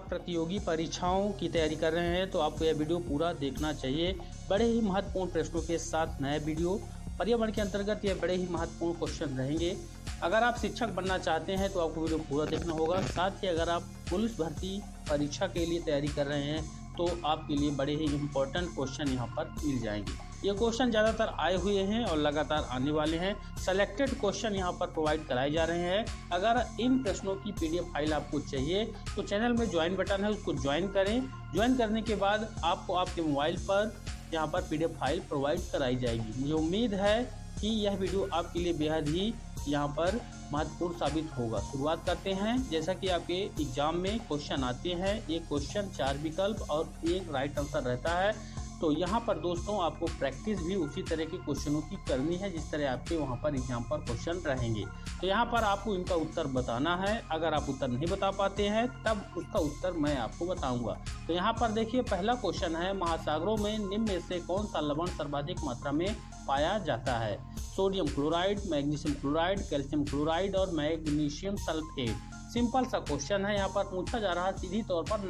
आप प्रतियोगी परीक्षाओं की तैयारी कर रहे हैं तो आपको यह वीडियो पूरा देखना चाहिए। बड़े ही महत्वपूर्ण प्रश्नों के साथ नया वीडियो। पर्यावरण के अंतर्गत ये बड़े ही महत्वपूर्ण क्वेश्चन रहेंगे। अगर आप शिक्षक बनना चाहते हैं तो आपको वीडियो पूरा देखना होगा। साथ ही अगर आप पुलिस भर्ती परीक्षा के लिए तैयारी कर रहे हैं तो आपके लिए बड़े ही इम्पोर्टेंट क्वेश्चन यहाँ पर मिल जाएंगे। ये क्वेश्चन ज़्यादातर आए हुए हैं और लगातार आने वाले हैं। सेलेक्टेड क्वेश्चन यहाँ पर प्रोवाइड कराए जा रहे हैं। अगर इन प्रश्नों की PDF फाइल आपको चाहिए तो चैनल में ज्वाइन बटन है, उसको ज्वाइन करें। ज्वाइन करने के बाद आपको आपके मोबाइल पर यहाँ पर PDF फाइल प्रोवाइड कराई जाएगी। मुझे उम्मीद है कि यह वीडियो आपके लिए बेहद ही यहाँ पर महत्वपूर्ण साबित होगा। शुरुआत करते हैं। जैसा कि आपके एग्जाम में क्वेश्चन आते हैं, एक क्वेश्चन 4 विकल्प और एक राइट आंसर रहता है, तो यहाँ पर दोस्तों आपको प्रैक्टिस भी उसी तरह के क्वेश्चनों की करनी है जिस तरह आपके वहाँ पर एग्जाम पर क्वेश्चन रहेंगे। तो यहाँ पर आपको इनका उत्तर बताना है। अगर आप उत्तर नहीं बता पाते हैं तब उसका उत्तर मैं आपको बताऊंगा। तो यहाँ पर देखिए, पहला क्वेश्चन है, महासागरों में निम्न में से कौन सा लवण सर्वाधिक मात्रा में पाया जाता है? Sodium chloride, magnesium chloride, calcium chloride और मैग्नीशियम सल्फेट। सिंपल सा क्वेश्चन है। यहाँ पर पूछा जा रहा है सीधी तौर पर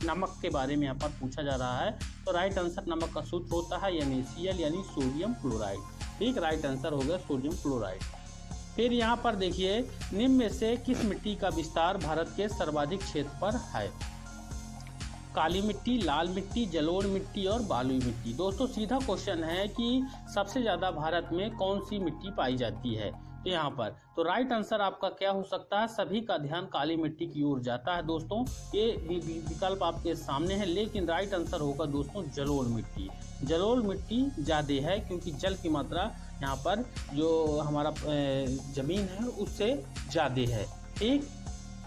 नमक के बारे में यहाँ पर पूछा जा रहा है। तो राइट आंसर नमक का सूत्र होता है NaCl यानी सोडियम क्लोराइड। ठीक, राइट आंसर हो गया सोडियम क्लोराइड। फिर यहाँ पर देखिए, निम्न में से किस मिट्टी का विस्तार भारत के सर्वाधिक क्षेत्र पर है? काली मिट्टी, लाल मिट्टी, जलोढ़ मिट्टी और बालुई मिट्टी। दोस्तों सीधा क्वेश्चन है कि सबसे ज्यादा भारत में कौन सी मिट्टी पाई जाती है? तो यहाँ पर तो राइट आंसर आपका क्या हो सकता है? सभी का ध्यान काली मिट्टी की ओर जाता है दोस्तों। ये विकल्प आपके सामने है, लेकिन राइट आंसर होगा दोस्तों जलोढ़ मिट्टी। जलोढ़ मिट्टी ज्यादा है क्योंकि जल की मात्रा यहाँ पर जो हमारा जमीन है उससे ज्यादा है। ठीक,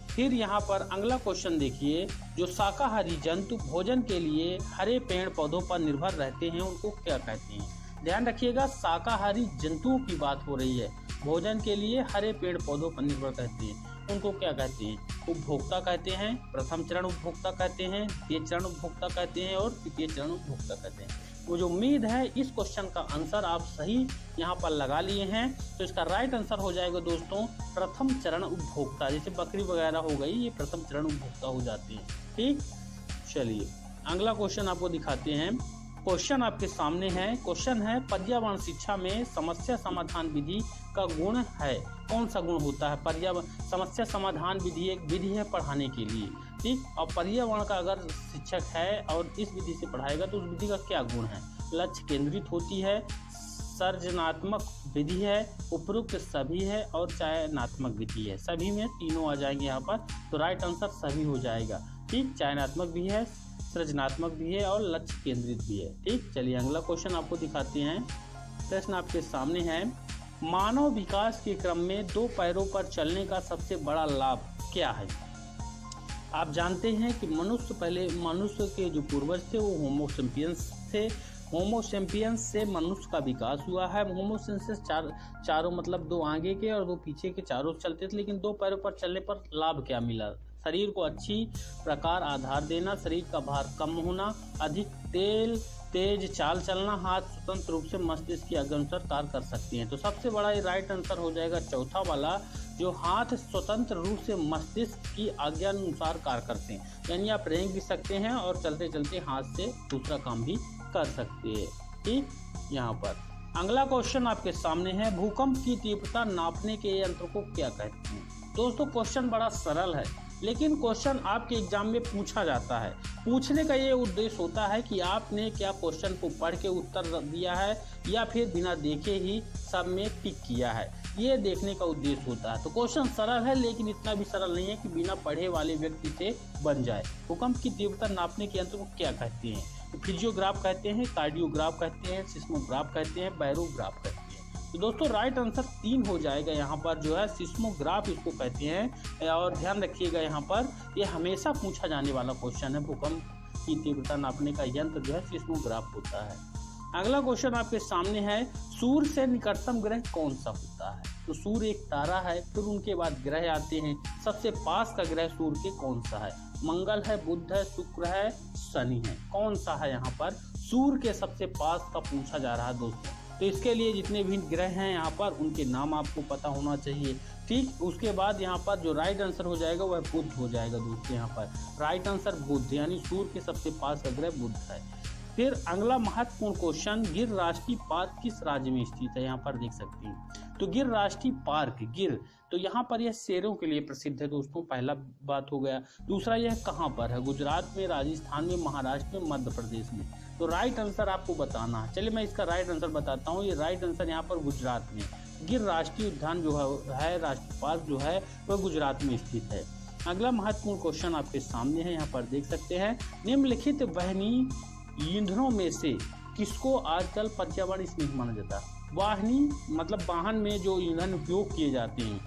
फिर यहाँ पर अगला क्वेश्चन देखिए, जो शाकाहारी जंतु भोजन के लिए हरे पेड़ पौधों पर निर्भर रहते हैं उनको क्या कहते हैं? ध्यान रखिएगा, शाकाहारी जंतुओं की बात हो रही है। भोजन के लिए हरे पेड़ पौधों पर निर्भर कहते हैं, उनको क्या कहते हैं? उपभोक्ता कहते हैं, प्रथम चरण उपभोक्ता कहते हैं, द्वितीय चरण उपभोक्ता कहते हैं और तृतीय चरण उपभोक्ता कहते हैं। मुझे उम्मीद है इस क्वेश्चन का आंसर आप सही यहाँ पर लगा लिए हैं। तो इसका राइट आंसर हो जाएगा दोस्तों प्रथम चरण उपभोक्ता। जैसे बकरी वगैरह हो गई, ये प्रथम चरण उपभोक्ता हो जाती है। ठीक, चलिए अगला क्वेश्चन आपको दिखाते हैं। क्वेश्चन आपके सामने है। क्वेश्चन है, पर्यावरण शिक्षा में समस्या समाधान विधि का गुण है? कौन सा गुण होता है? पर्यावरण समस्या समाधान विधि एक विधि है पढ़ाने के लिए। ठीक, और पर्यावरण का अगर शिक्षक है और इस विधि से पढ़ाएगा तो उस विधि का क्या गुण है? लक्ष्य केंद्रित होती है, सर्जनात्मक विधि है, उपयुक्त सभी है और चयनात्मक विधि है। सभी में तीनों आ जाएंगे यहाँ पर, तो राइट आंसर सभी हो जाएगा। ठीक, चयनात्मक भी है, सृजनात्मक भी है और लक्ष्य केंद्रित भी है। ठीक, चलिए अगला क्वेश्चन आपको दिखाते हैं। प्रश्न आपके सामने है, मानव विकास के क्रम में 2 पैरों पर चलने का सबसे बड़ा लाभ क्या है? आप जानते हैं कि मनुष्य के जो पूर्वज थे वो होमो सेपियंस थे। होमो सेपियंस से मनुष्य का विकास हुआ है। होमो सेपियंस चारों मतलब 2 आगे के और 2 पीछे के चारों चलते थे, लेकिन 2 पैरों पर चलने पर लाभ क्या मिला? शरीर को अच्छी प्रकार आधार देना, शरीर का भार कम होना, अधिक तेज चाल चलना, हाथ स्वतंत्र रूप से मस्तिष्क की आज्ञा अनुसार कार्य कर सकती हैं। तो सबसे बड़ा ये राइट आंसर हो जाएगा चौथा वाला, जो हाथ स्वतंत्र रूप से मस्तिष्क की आज्ञा अनुसार कार्य करते हैं। यानी आप रेंग भी सकते हैं और चलते चलते हाथ से दूसरा काम भी कर सकते हैं। ठीक, यहाँ पर अगला क्वेश्चन आपके सामने है, भूकंप की तीव्रता नापने के यंत्र को क्या कहते हैं? दोस्तों क्वेश्चन बड़ा सरल है, लेकिन क्वेश्चन आपके एग्जाम में पूछा जाता है। पूछने का ये उद्देश्य होता है कि आपने क्या क्वेश्चन को पढ़ के उत्तर दिया है या फिर बिना देखे ही सब में टिक किया है, ये देखने का उद्देश्य होता है। तो क्वेश्चन सरल है, लेकिन इतना भी सरल नहीं है कि बिना पढ़े वाले व्यक्ति से बन जाए। भूकंप की तीव्रता नापने के यंत्र को क्या कहते हैं? फिजियोग्राफ कहते हैं, कार्डियोग्राफ कहते हैं, सिस्मोग्राफ कहते हैं, बैरोग्राफ कहते हैं। तो दोस्तों राइट आंसर 3 हो जाएगा। यहाँ पर जो है सिस्मोग्राफ इसको कहते हैं। और ध्यान रखिएगा, यहाँ पर ये हमेशा पूछा जाने वाला क्वेश्चन है। भूकंप की तीव्रता नापने का यंत्र जो है सिस्मोग्राफ होता है। अगला क्वेश्चन आपके सामने है, सूर्य से निकटतम ग्रह कौन सा होता है? तो सूर्य एक तारा है, फिर उनके बाद ग्रह आते हैं। सबसे पास का ग्रह सूर्य के कौन सा है? मंगल है, बुध है, शुक्र है, शनि है। कौन सा है यहाँ पर सूर्य के सबसे पास का पूछा जा रहा है दोस्तों? तो इसके लिए जितने भी ग्रह हैं यहाँ पर उनके नाम आपको पता होना चाहिए। ठीक, उसके बाद यहाँ पर जो राइट आंसर हो जाएगा वह बुध हो जाएगा दोस्तों। यहाँ पर राइट आंसर बुध, यानी सूर्य के सबसे पास का ग्रह बुध है। फिर अगला महत्वपूर्ण क्वेश्चन, गिर राष्ट्रीय पार्क किस राज्य में स्थित है? यहाँ पर देख सकते हैं। तो गिर राष्ट्रीय पार्क, गिर, तो यहाँ पर यह शेरों के लिए प्रसिद्ध है दोस्तों, पहला बात हो गया। दूसरा, यह कहाँ पर है? गुजरात में, राजस्थान में, महाराष्ट्र में, मध्य प्रदेश में। तो राइट आंसर आपको बताना है। चलिए मैं इसका राइट आंसर बताता हूँ। ये राइट आंसर यहाँ पर गुजरात में, गिर राष्ट्रीय उद्यान जो है राष्ट्रीय पार्क जो है वह गुजरात में स्थित है। अगला महत्वपूर्ण क्वेश्चन आपके सामने है, यहाँ पर देख सकते हैं। निम्नलिखित वाहिनी ईंधनों में से किसको आजकल पर्यावरण स्नेही माना जाता है? वाहिनी मतलब वाहन में जो ईंधन उपयोग किए जाते हैं,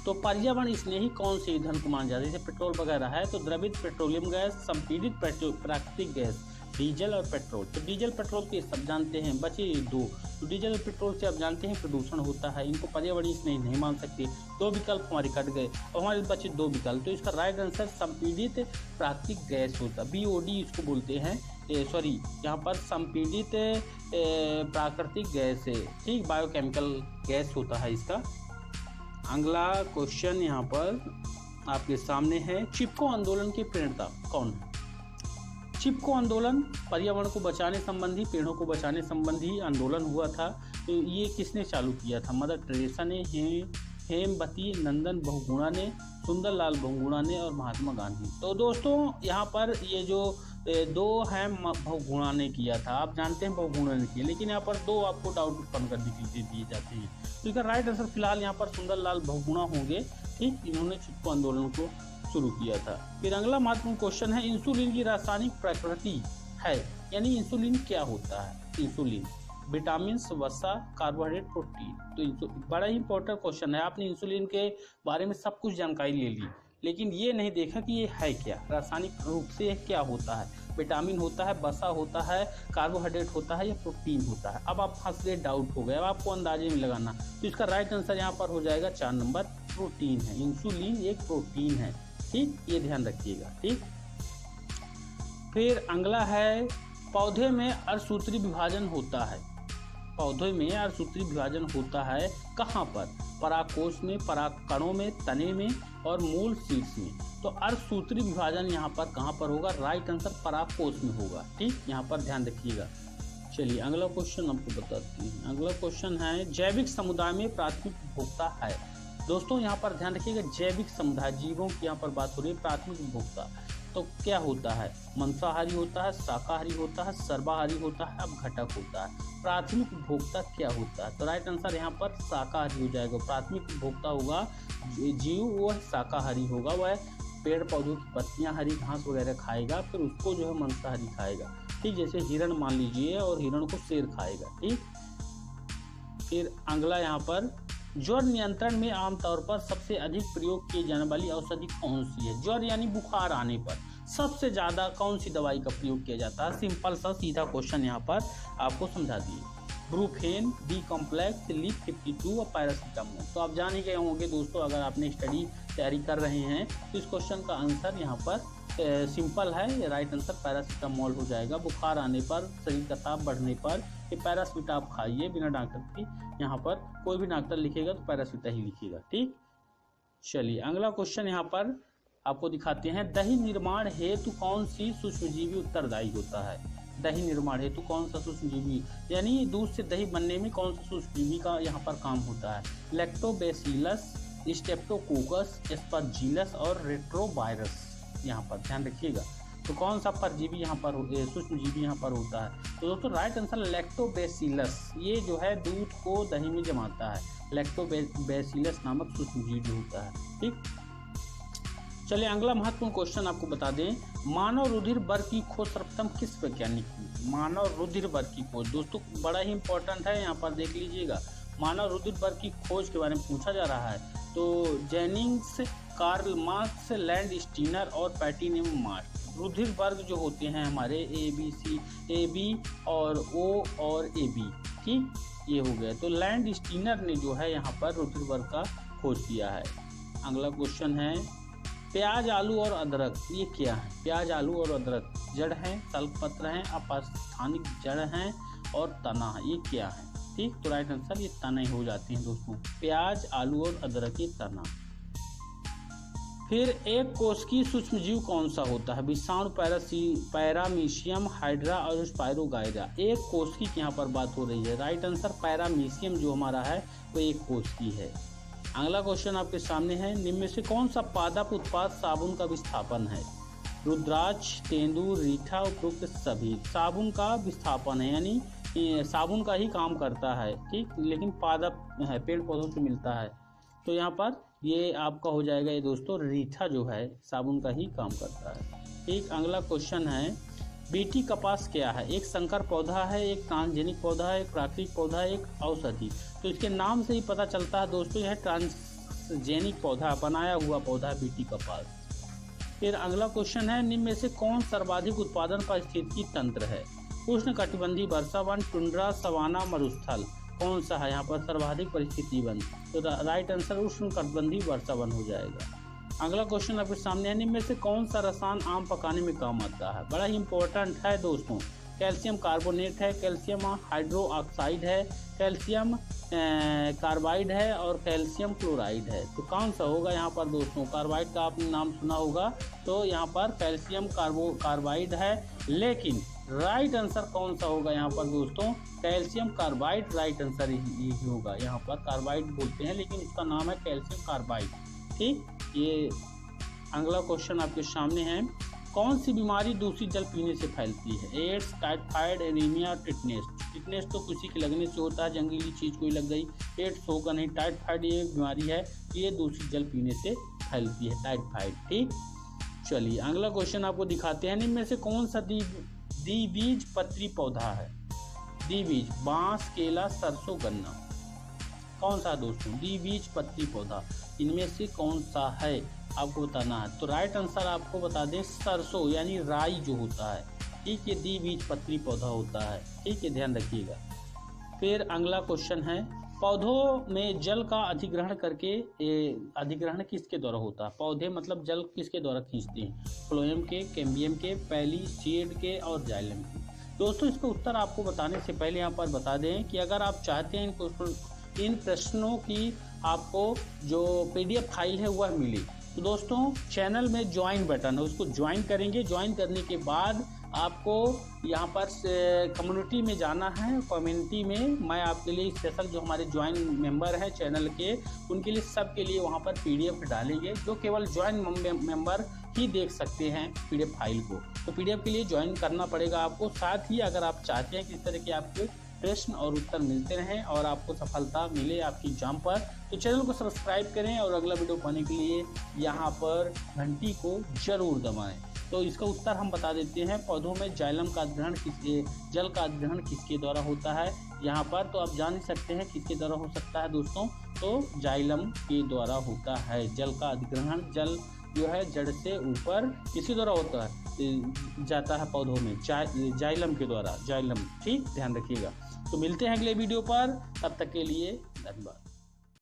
तो पर्यावरण स्नेही कौन से ईंधन को माना जाता है? जैसे पेट्रोल वगैरह है तो द्रवित पेट्रोलियम गैस, संपीड़ित प्राकृतिक गैस, डीजल और पेट्रोल। तो डीजल पेट्रोल के सब जानते हैं, बचे दो। तो डीजल और पेट्रोल से आप जानते हैं प्रदूषण होता है, इनको पर्यावरण स्नेही नहीं मान सकते। दो विकल्प हमारे कट गए और हमारे बचे दो विकल्प। तो इसका राइट आंसर संपीड़ित प्राकृतिक गैस होता है, BOD इसको बोलते हैं। सॉरी, यहाँ पर संपीड़ित प्राकृतिक गैस है, ठीक, बायोकेमिकल गैस होता है इसका। अगला क्वेश्चन यहाँ पर आपके सामने है, चिपको आंदोलन के प्रणेता कौन है? चिपको आंदोलन पर्यावरण को बचाने संबंधी, पेड़ों को बचाने संबंधी आंदोलन हुआ था। तो ये किसने चालू किया था? मदर टेरेसा ने, हेमवती नंदन बहुगुणा ने, सुंदरलाल बहुगुणा ने और महात्मा गांधी। तो दोस्तों यहाँ पर ये जो दो हैं बहुगुणा ने किया था, आप जानते हैं बहुगुणा ने किया, लेकिन यहाँ पर दो आपको डाउट उत्पन्न करने के लिए दिए जाते हैं। तो इसका राइट आंसर फिलहाल यहाँ पर सुंदरलाल बहुगुणा होंगे। ठीक, इन्होंने चिपको आंदोलन को शुरू किया था। फिर अगला महत्वपूर्ण क्वेश्चन है, इंसुलिन की रासायनिक प्रकृति है, यानी इंसुलिन क्या होता है? इंसुलिन विटामिन, वसा, कार्बोहाइड्रेट, प्रोटीन। तो बड़ा ही इंपॉर्टेंट क्वेश्चन है। आपने इंसुलिन के बारे में सब कुछ जानकारी ले ली, लेकिन ये नहीं देखा कि ये है क्या, रासायनिक रूप से यह क्या होता है। विटामिन होता है, वसा होता है, कार्बोहाइड्रेट होता है या प्रोटीन होता है। अब आप फंस गए, डाउट हो गया, अब आपको अंदाजे में लगाना। तो इसका राइट आंसर यहाँ पर हो जाएगा 4 नंबर, प्रोटीन है। इंसुलिन एक प्रोटीन है, ठीक, ये ध्यान रखिएगा। ठीक, फिर अगला है, पौधे में अर्धसूत्री विभाजन होता है। पौधे में अर्धसूत्री विभाजन होता है कहाँ पर? परागकोश में, परागकणों में, तने में और मूल शीर्ष में। तो अर्धसूत्री विभाजन यहाँ पर कहाँ पर होगा? राइट आंसर परागकोश में होगा। ठीक, यहाँ पर ध्यान रखिएगा। चलिए अगला क्वेश्चन आपको बताती हैं। अगला क्वेश्चन है, जैविक समुदाय में प्राथमिक उपभोक्ता है। दोस्तों यहाँ पर ध्यान रखिएगा, जैविक समुदाय, जीवों की यहाँ पर बात हो रही है। प्राथमिक उपभोक्ता तो क्या होता है? मांसाहारी होता है, शाकाहारी होता है, सर्वाहारी होता है, अब घटक होता है। प्राथमिक उपभोक्ता क्या होता है? तो राइट आंसर यहाँ पर शाकाहारी हो जाएगा। प्राथमिक उपभोक्ता होगा जीव, वह शाकाहारी होगा, वह पेड़ पौधों की पत्तियां, हरी घास वगैरह खाएगा, फिर उसको जो है मांसाहारी खाएगा। ठीक, जैसे हिरण मान लीजिए, और हिरण को शेर खाएगा। ठीक, फिर अगला यहाँ पर, ज्वर नियंत्रण में आमतौर पर सबसे अधिक प्रयोग की जाने वाली औषधि कौन सी है? ज्वर यानी बुखार आने पर सबसे ज़्यादा कौन सी दवाई का प्रयोग किया जाता है? सिंपल सा सीधा क्वेश्चन यहाँ पर आपको समझा दिए। ब्रूफेन, बी कॉम्प्लेक्स, लीप 52 और पैरासीटामोल। तो आप जान ही गए होंगे दोस्तों, अगर आपने स्टडी तैयारी कर रहे हैं तो इस क्वेश्चन का आंसर यहाँ पर सिंपल है। राइट आंसर पैरासीटामोल हो जाएगा। बुखार आने पर, शरीर का ताप बढ़ने पर ये पैरासीटा आप खाइए बिना डॉक्टर की। यहाँ पर कोई भी डॉक्टर लिखेगा तो पैरासीटा ही लिखेगा। ठीक, चलिए अगला क्वेश्चन यहाँ पर आपको दिखाते हैं। दही निर्माण हेतु कौन सी सूक्ष्मजीवी उत्तरदायी होता है? दही निर्माण हेतु कौन सा सूक्ष्मजीवी, यानी दूध से दही बनने में कौन सा सूक्ष्मजीवी का यहाँ पर काम होता है? लैक्टोबैसिलस, स्ट्रेप्टोकोकस, एस्परजिलस और रेट्रोवायरस। यहाँ पर ध्यान रखिएगा। तो कौन सा परजीवी यहाँ पर, सूक्ष्मजीवी यहाँ पर होता है? तो दोस्तों राइट आंसर लैक्टोबैसिलस, ये जो है दूध को दही में जमाता है। लैक्टोबैसिलस नामक सूक्ष्मजीवी जो होता है। ठीक, चलिए अगला महत्वपूर्ण क्वेश्चन आपको बता दें। मानव रुधिर वर्ग की खोज सर्वप्रथम किस वैज्ञानिक की? मानव रुधिर वर्ग की खोज दोस्तों बड़ा ही इंपॉर्टेंट है, यहाँ पर देख लीजिएगा। मानव रुधिर वर्ग की खोज के बारे में पूछा जा रहा है। तो Jennings, Karl Marx, Landsteiner और पैटिनियम मार्ट। रुधिर वर्ग जो होते हैं हमारे ए बी और ओ और ए बी। ठीक, ये हो गया। तो लैंड स्टीनर ने जो है यहाँ पर रुधिर वर्ग का खोज किया है। अगला क्वेश्चन है, प्याज, आलू और अदरक, ये क्या है? प्याज, आलू और अदरक, जड़ हैं, सल्क पत्र हैं, अपस्थानिक जड़ हैं और तना है। ये क्या है? ठीक, तो राइट आंसर ये तने हो जाती हैं दोस्तों। प्याज, आलू और अदरक के तना। फिर एक कोशिकीय सूक्ष्म जीव कौन सा होता है? विषाणु, पैरामीशियम, हाइड्रा और स्पायरोगाइरा। एक कोशिकी की यहाँ पर बात हो रही है। राइट आंसर पैरामीशियम जो हमारा है वो एक कोशिकी है। अगला क्वेश्चन आपके सामने है, निम्न में से कौन सा पादप उत्पाद साबुन का विस्थापन है? रुद्राक्ष, तेंदुआ, रीठा, उपरोक्त सभी। साबुन का विस्थापन है, यानी साबुन का ही काम करता है, ठीक, लेकिन पादप है, पेड़ पौधों से मिलता है। तो यहाँ पर ये आपका हो जाएगा ये दोस्तों, रीठा जो है साबुन का ही काम करता है। ठीक, अगला क्वेश्चन है, बीटी कपास क्या है? एक संकर पौधा है, एक ट्रांसजेनिक पौधा है, एक प्राकृतिक पौधा है, एक औषधि। तो इसके नाम से ही पता चलता है दोस्तों यह ट्रांसजेनिक पौधा, बनाया हुआ पौधा है बीटी कपास। फिर अगला क्वेश्चन है, निम्न में से कौन सर्वाधिक उत्पादन पारिस्थितिकी तंत्र है? उष्ण कटिबंधीय वर्षावन, टुंड्रा, सवाना, मरुस्थल। कौन सा है यहाँ पर सर्वाधिक परिस्थिति वन? तो राइट आंसर उष्ण कटिबंधीय वर्षावन हो जाएगा। अगला क्वेश्चन आपके सामने है, निम्न में से कौन सा रसायन आम पकाने में काम आता है? बड़ा ही इंपॉर्टेंट है दोस्तों। कैल्शियम कार्बोनेट है, कैल्शियम हाइड्रो ऑक्साइड है, कैल्शियम कार्बाइड है और कैल्शियम क्लोराइड है। तो कौन सा होगा यहाँ पर दोस्तों? कार्बाइड का आपने नाम सुना होगा, तो यहाँ पर कैल्शियम कार्बाइड है, लेकिन राइट आंसर कौन सा होगा यहाँ पर दोस्तों? कैल्शियम कार्बाइड राइट आंसर ही होगा। यहाँ पर कार्बाइड बोलते हैं लेकिन उसका नाम है कैल्शियम कार्बाइड। ठीक, ये अगला क्वेश्चन आपके सामने है, कौन सी बीमारी दूषित जल पीने से फैलती है? AIDS, typhoid, anaemia, tetanus. Tetanus तो किसी के लगने से होता है, जंगली चीज कोई लग गई। एड्स होगा नहीं। टाइफाइड ये बीमारी है, ये दूषित जल पीने से फैलती है, टाइफाइड। ठीक, चलिए अगला क्वेश्चन आपको दिखाते हैं, इनमें से कौन सा द्विबीज पत्री पौधा है? द्विबीज, बांस, केला, सरसों, गन्ना। कौन सा दोस्तों द्विबीज पत्री पौधा? इनमें से कौन सा है आपको बताना है। तो राइट आंसर आपको बता दें, सरसों यानी राई जो होता है। ठीक, ये द्विबीज पत्री पौधा होता है। ठीक है, ध्यान रखिएगा। फिर अगला क्वेश्चन है, पौधों में जल का अधिग्रहण करके अधिग्रहण किसके द्वारा होता है? पौधे मतलब जल किसके द्वारा खींचते हैं? फ्लोएम के, कैम्बियम के, पैलीसिएड के और जाइलम के। दोस्तों इसका उत्तर आपको बताने से पहले यहाँ पर बता दें कि अगर आप चाहते हैं इन प्रश्नों की आपको जो PDF फाइल है वह मिले, तो दोस्तों चैनल में ज्वाइन बटन है, उसको ज्वाइन करेंगे। ज्वाइन करने के बाद आपको यहाँ पर कम्युनिटी में जाना है। कम्युनिटी में मैं आपके लिए स्पेशल जो हमारे ज्वाइन मेंबर हैं चैनल के, उनके लिए सबके लिए वहाँ पर PDF डालेंगे, जो केवल ज्वाइन मेंबर ही देख सकते हैं PDF फाइल को। तो PDF के लिए ज्वाइन करना पड़ेगा आपको। साथ ही अगर आप चाहते हैं कि इस तरह के आपके प्रश्न और उत्तर मिलते रहें और आपको सफलता मिले आपकी एग्जाम पर, तो चैनल को सब्सक्राइब करें और अगला वीडियो पाने के लिए यहाँ पर घंटी को जरूर दबाएं। तो इसका उत्तर हम बता देते हैं, पौधों में जाइलम का अधिग्रहण जल का अधिग्रहण किसके द्वारा होता है यहाँ पर? तो आप जान सकते हैं किसके द्वारा हो सकता है दोस्तों, तो जाइलम के द्वारा होता है। जल का अधिग्रहण, जल जो है जड़ से ऊपर किसी द्वारा होता है, जाता है पौधों में, जाइलम के द्वारा, जाइलम। ठीक, ध्यान रखिएगा। तो मिलते हैं अगले वीडियो पर, तब तक के लिए धन्यवाद।